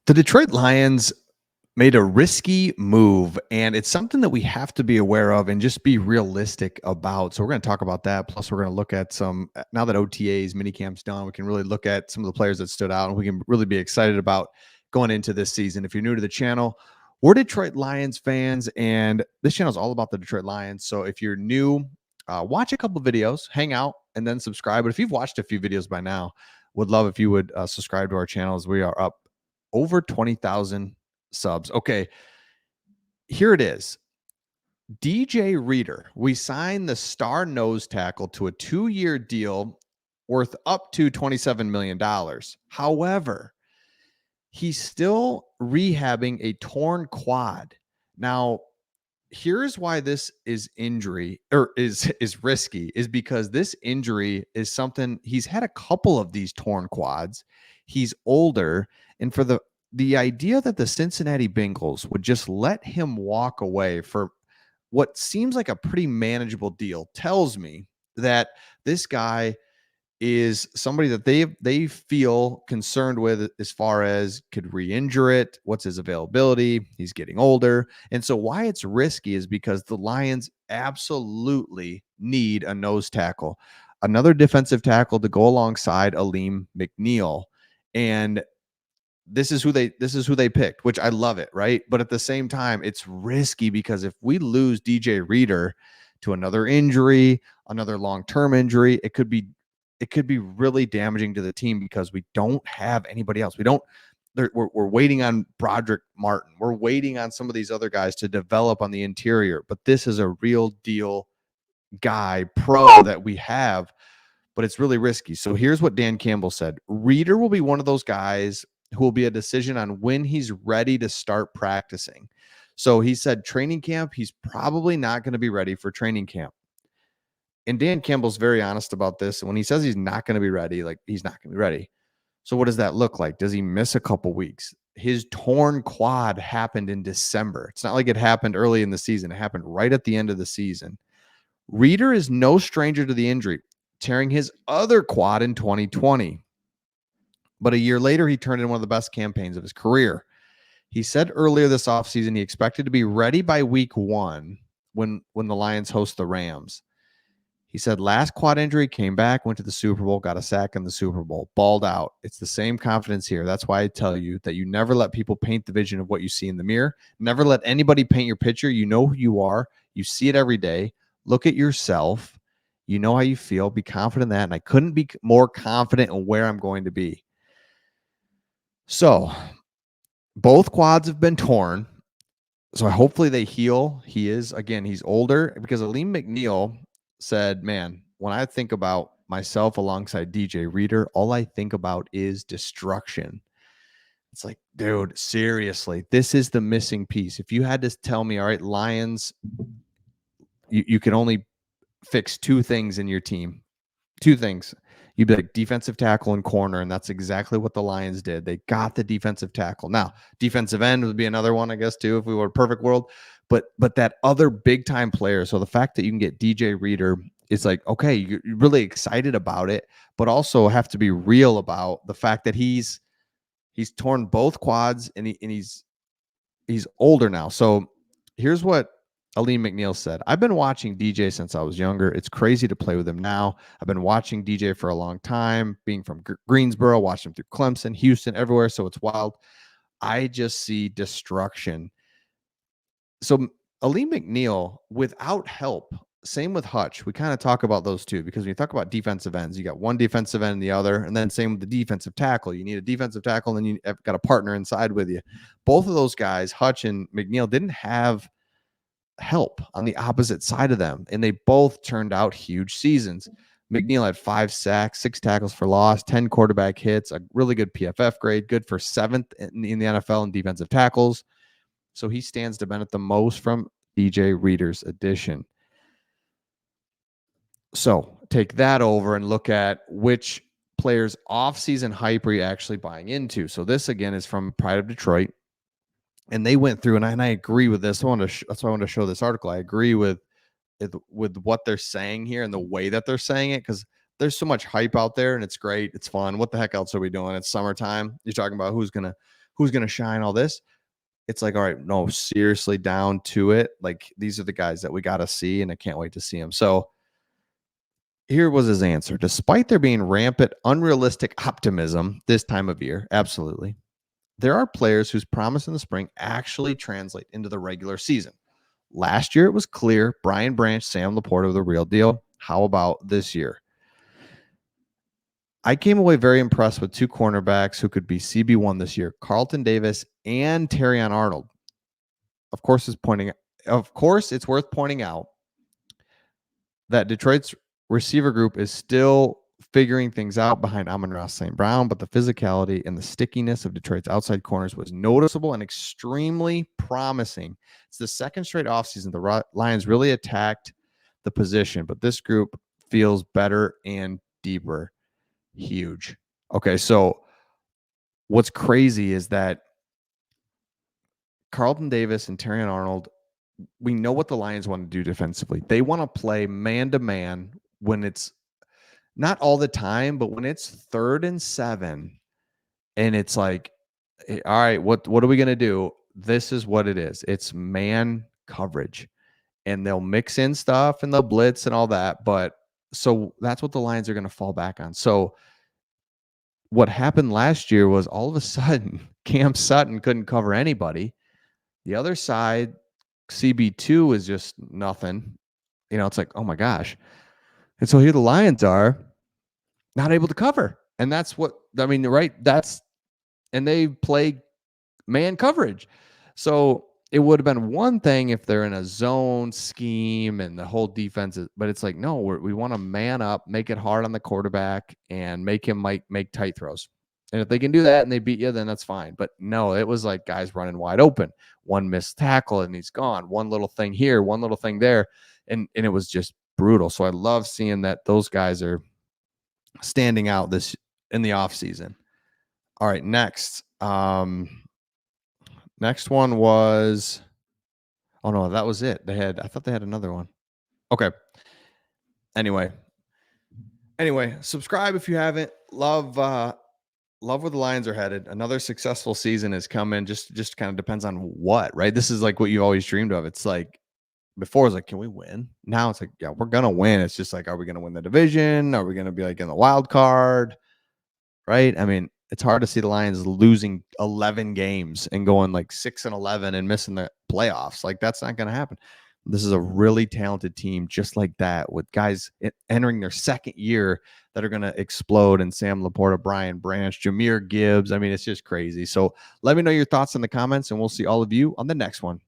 The Detroit Lions made a risky move, and it's something that we have to be aware of and just be realistic about. So we're going to talk about that. Plus, we're going to look at some now that OTAs, minicamp's done, we can really look at some of the players that stood out, and we can really be excited about going into this season. If you're new to the channel, we're Detroit Lions fans, and this channel is all about the Detroit Lions. So if you're new, watch a couple videos, hang out, and then subscribe. But if you've watched a few videos by now, would love if you would subscribe to our channels. We are up over 20,000 subs. Okay, here it is. DJ Reader. We signed the star nose tackle to a 2-year deal worth up to $27 million. However, he's still rehabbing a torn quad. Now, here's why this is injury or is risky is because this injury is something he's had a couple of these torn quads. He's older, and for the idea that the Cincinnati Bengals would just let him walk away for what seems like a pretty manageable deal tells me that this guy is somebody that they feel concerned with as far as could re-injure it. What's his availability? He's getting older. And so why it's risky is because the Lions absolutely need a nose tackle, another defensive tackle to go alongside Alim McNeill. And this is who they picked, which I love it, right? But at the same time, it's risky because if we lose DJ Reader to another injury, another long-term injury, it could be really damaging to the team because we don't have anybody else. We're waiting on Broderick Martin. We're waiting on some of these other guys to develop on the interior, but this is a real deal guy pro that we have, but it's really risky. So here's what Dan Campbell said. Reader will be one of those guys who will be a decision on when he's ready to start practicing. So he said training camp, he's probably not going to be ready for training camp. And Dan Campbell's very honest about this. When he says he's not going to be ready, like he's not going to be ready. So what does that look like? Does he miss a couple weeks? His torn quad happened in December. It's not like it happened early in the season. It happened right at the end of the season. Reader is no stranger to the injury, tearing his other quad in 2020. But a year later, he turned in one of the best campaigns of his career. He said earlier this offseason he expected to be ready by week 1 when the Lions host the Rams. He said last quad injury, came back, went to the Super Bowl, got a sack in the Super Bowl, balled out. It's the same confidence here. That's why I tell you that you never let people paint the vision of what you see in the mirror. Never let anybody paint your picture. You know who you are. You see it every day. Look at yourself. You know how you feel. Be confident in that. And I couldn't be more confident in where I'm going to be. So both quads have been torn. So hopefully they heal. He's older because Alim McNeill said, man, when I think about myself alongside DJ Reader, all I think about is destruction. It's like, dude, seriously, this is the missing piece. If you had to tell me, all right, Lions, you can only fix 2 things in your team, 2 things. You'd be like defensive tackle and corner, and that's exactly what the Lions did. They got the defensive tackle. Now, defensive end would be another one, I guess, too, if we were a perfect world. But that other big-time player, so the fact that you can get DJ Reader is like, okay, you're really excited about it, but also have to be real about the fact that he's torn both quads and he's older now. So here's what Alim McNeill said. I've been watching DJ since I was younger. It's crazy to play with him now. I've been watching DJ for a long time, being from Greensboro, watched him through Clemson, Houston, everywhere. So it's wild. I just see destruction. So Alim McNeill, without help, same with Hutch. We kind of talk about those two because when you talk about defensive ends, you got one defensive end and the other, and then same with the defensive tackle. You need a defensive tackle, and then you have got a partner inside with you. Both of those guys, Hutch and McNeill, didn't have help on the opposite side of them, and they both turned out huge seasons. McNeill had 5 sacks, 6 tackles for loss, 10 quarterback hits, a really good PFF grade, good for 7th in the NFL in defensive tackles. So he stands to benefit the most from DJ Reader's addition. So take that over and look at which players offseason hype are you actually buying into. So this again is from Pride of Detroit, and they went through, and I agree with this. That's why I wanted to show this article. I agree with what they're saying here and the way that they're saying it, because there's so much hype out there, and it's great, it's fun. What the heck else are we doing? It's summertime. You're talking about who's gonna who's going to shine, all this. It's like, all right, no, seriously, down to it. Like, these are the guys that we got to see, and I can't wait to see them. So here was his answer. Despite there being rampant, unrealistic optimism this time of year, absolutely, there are players whose promise in the spring actually translate into the regular season. Last year, it was clear Brian Branch, Sam Laporta were the real deal. How about this year? I came away very impressed with two cornerbacks who could be CB1 this year, Carlton Davis and Terrion Arnold. Of course, it's worth pointing out that Detroit's receiver group is still figuring things out behind Amon-Ra St. Brown, but the physicality and the stickiness of Detroit's outside corners was noticeable and extremely promising. It's the second straight offseason the Lions really attacked the position, but this group feels better and deeper. Huge. Okay, so what's crazy is that Carlton Davis and Terrion Arnold, we know what the Lions want to do defensively. They want to play man-to-man when it's not all the time, but when it's 3rd and 7 and it's like, hey, all right, what are we going to do? This is what it is. It's man coverage. And they'll mix in stuff and they'll blitz and all that. But so that's what the Lions are going to fall back on. So what happened last year was all of a sudden Cam Sutton couldn't cover anybody. The other side, CB2 is just nothing. It's like, oh my gosh. And so here the Lions are not able to cover. And that's what, right? And they play man coverage. So it would have been one thing if they're in a zone scheme and the whole defense is, but it's like, no, we want to man up, make it hard on the quarterback and make him make tight throws. And if they can do that and they beat you, then that's fine. But no, it was like guys running wide open, one missed tackle and he's gone, one little thing here, one little thing there. And it was just brutal. So I love seeing that those guys are standing out this in the off season. All right, next. Next one was, oh no, that was it. I thought they had another one. Okay. Anyway, subscribe if you haven't. Love where the Lions are headed. Another successful season is coming. Just kind of depends on what, right? This is like what you always dreamed of. It's like before it was like, can we win? Now it's like, yeah, we're gonna win. It's just like, are we gonna win the division? Are we gonna be like in the wild card? Right? I mean, it's hard to see the Lions losing 11 games and going like 6-11 and missing the playoffs. Like that's not going to happen. This is a really talented team just like that with guys entering their second year that are going to explode, and Sam Laporta, Brian Branch, Jahmyr Gibbs. I mean, it's just crazy. So let me know your thoughts in the comments and we'll see all of you on the next one.